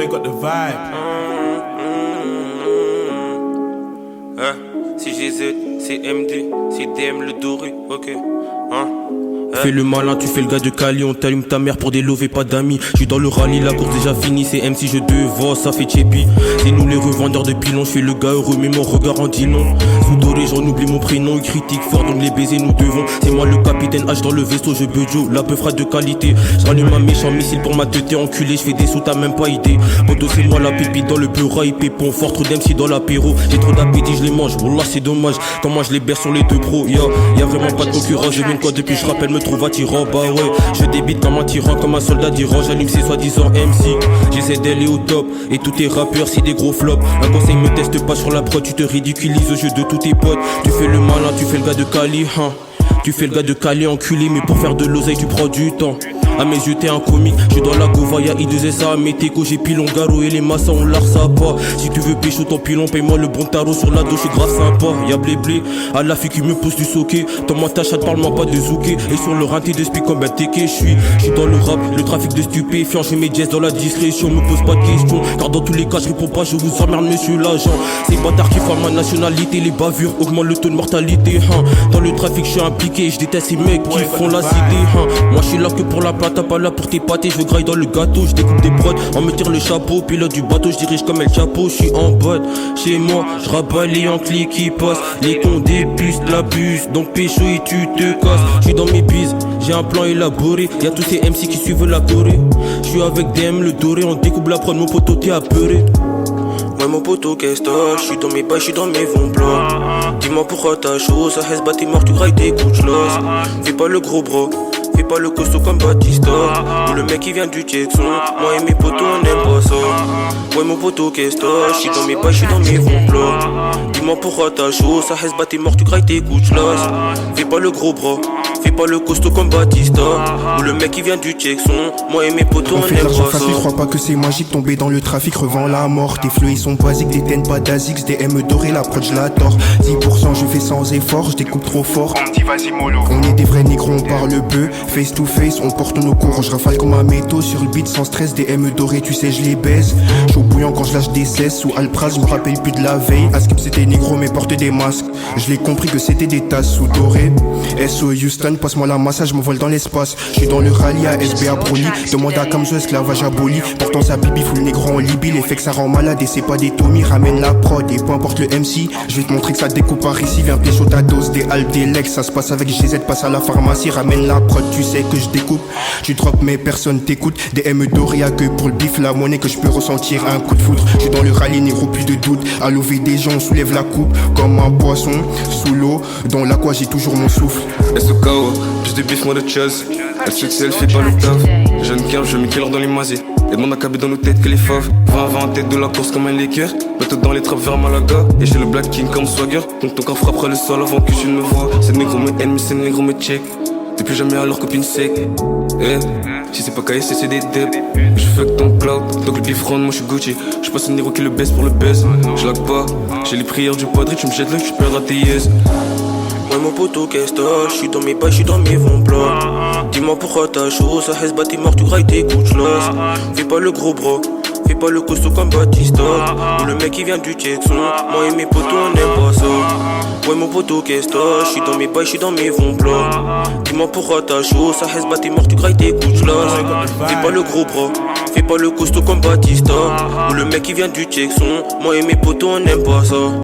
boy got the vibe. Si GZ, c'est MD, c'est DM le doré, ok. Fais le malin, tu fais le gars de Cali, on t'allume ta mère pour des lovés, pas d'amis. J'suis dans le rallye, la course déjà finie, c'est MC, je devance, ça fait tchépi. C'est nous les revendeurs de pilons, j'fais le gars heureux, mais mon regard en dit non. Sous doré, j'en oublie mon prénom, ils critiquent fort, donc les baisers nous devons. C'est moi le capitaine H dans le vaisseau, je bejo, la peu de qualité. J'rallume un méchant missile pour ma tête enculé, j'fais des sous, t'as même pas idée. Moto c'est moi la pépite dans le peur, pépon fort, trop d'MC dans l'apéro. J'ai trop d'appétit, je les mange, wallah c'est dommage. Tant moi je les berce sur les deux pros, y'a vraiment pas de concurrence, je viens quoi depuis je rappelle me trouve attirant, bah ouais. Je débite comme un tyran, comme un soldat d'Iran. J'allume ces soi-disant MC. J'essaie d'aller au top. Et tous tes rappeurs, c'est des gros flops. Un conseil me teste pas sur la prod. Tu te ridiculises au jeu de tous tes potes. Tu fais le malin, tu fais le gars de Cali, hein. Tu fais le gars de Cali enculé, mais pour faire de l'oseille tu prends du temps. À mes yeux t'es un comique, j'suis dans la Govaya, I2SA à Meteco, j'ai pilon Garo et les massas on l'arsa pas. Si tu veux pécho ton pilon, paye-moi le bon tarot sur la dos, j'suis grave sympa. Y'a blé à la fille qui me pousse du soquet. Tends-moi ta chatte, parle-moi pas de zouké. Et sur le rinté de speak comme un teke, j'suis dans le rap, le trafic de stupéfiants. J'fais mes jazz dans la discrétion, me pose pas de questions. Car dans tous les cas j'réponds pas, je vous emmerde monsieur l'agent. Ces bâtards qui forment ma nationalité, les bavures augmentent le taux de mortalité, hein. Dans le trafic j'suis impliqué, j'déteste ces mecs qui font la cité, hein. Moi j'suis là que pour la plata, pas là pour tes pâtés, je graille dans le gâteau, je découpe des prods, on me tire le chapeau, pilote du bateau, je dirige comme El Chapeau, je suis en botte, chez moi, je rabats les Yankees qui passent, les cons des puces, la buse, donc pécho et tu te casses, je suis dans mes bises, j'ai un plan élaboré, y'a tous ces MC qui suivent la Corée, je suis avec DM le doré, on découpe la prod, mon poteau t'es apeuré. Ouais mon poteau qu'est-ce que t'as, j'suis dans mes bails, j'suis dans mes vents blancs. Dis-moi pourquoi t'as chaud, ça reste t'es mort, tu grailles tes couches l'os. Fais pas le gros bro, fais pas le costaud comme Batista. Ou le mec qui vient du Texan, moi et mes potos on aime pas ça. Ouais mon poteau qu'est-ce que t'as, j'suis dans mes bails, j'suis dans mes vents blancs. Dis-moi pourquoi t'as chaud, ça reste t'es mort, tu grailles tes couches l'os. Fais pas le gros bro, fais pas le costaud comme Batista. Ou le mec qui vient du Texan, moi et mes potos on aime pas ça. Crois pas que c'est magique, tomber dans le trafic revend la mort. Tes fleux ils sont basiques, des tennes pas d'Azix, des M dorés, la prod je la tords. 10% je fais sans effort, je découpe trop fort. On me dit vas-y mollo. On est des vrais négros, on parle peu. Face to face, on porte nos cours. Je rafale comme un métaux sur le beat sans stress. Des M dorés, tu sais je les baise. Chaud bouillant quand je lâche des cesses. Sous Alpraz, je me rappelle plus de la veille. À Skip c'était négro mais porte des masques. Je l'ai compris que c'était des tasses sous doré. SO Houston, passe-moi la massage, je m'envole dans l'espace. Je suis dans le rallye à SBA Broly. Demande à Kamzo, esclavage aboli. Pourtant sa bibi fout le négro en Libye. L'effet que ça rend malade et c'est pas des Tommy. Ramène la prod et peu importe le MC. Je vais te montrer que ça découpe par ici. Viens pécho ta dose, des Alpes, des Lex. Ça se passe avec GZ, passe à la pharmacie. Ramène la prod, tu sais que je découpe. Tu drops mais personne t'écoute. Des M dorés à que pour le bif. La monnaie que je peux ressentir un coup de foudre. Je suis dans le rallye, négro, plus de doute. À lever des gens, on soulève la coupe. Comme un poisson sous l'eau. Dans l'aqua, j'ai toujours mon souffle. SOKO, plus de bif, moins de chuzz. Elle sait que elle fait pas le taf. Jeune cave, je mets killer dans les mazés. Et demande à caber dans nos têtes que les faves. 20 en tête de la course comme un liqueur. Bateau dans les trappes vers Malaga. Et j'ai le Black King comme Swagger. Donc ton corps frappera le sol avant que tu ne me vois. C'est négro me aime, c'est négro me check. T'es plus jamais à leur copine sec. Si c'est pas KS, c'est des deb. Je fuck ton cloud, donc le bif round, moi je suis Gucci. Je passe un négro qui le baisse pour le buzz. Je lag pas, j'ai les prières du padre, tu me jettes là, je perds à tes yes. Ouais mon poteau qu'est-ce que t'as, j'suis dans mes bails, j'suis dans mes vents blancs. Dis-moi pourquoi t'as chaud, ça reste t'es mort, tu grailles tes couches l'os. Fais pas le gros bro, fais pas le costaud comme Batista. Ou le mec qui vient du Texan, moi et mes potos on aime pas ça. Ouais mon poteau qu'est-ce que t'as, j'suis dans mes bails, j'suis dans mes vents blancs. Dis-moi pourquoi t'as chaud, ça reste t'es mort, tu grailles tes couches l'os. Fais pas le gros bro, fais pas le costaud comme Batista. Ou le mec qui vient du Texan, moi et mes potos on aime pas ça.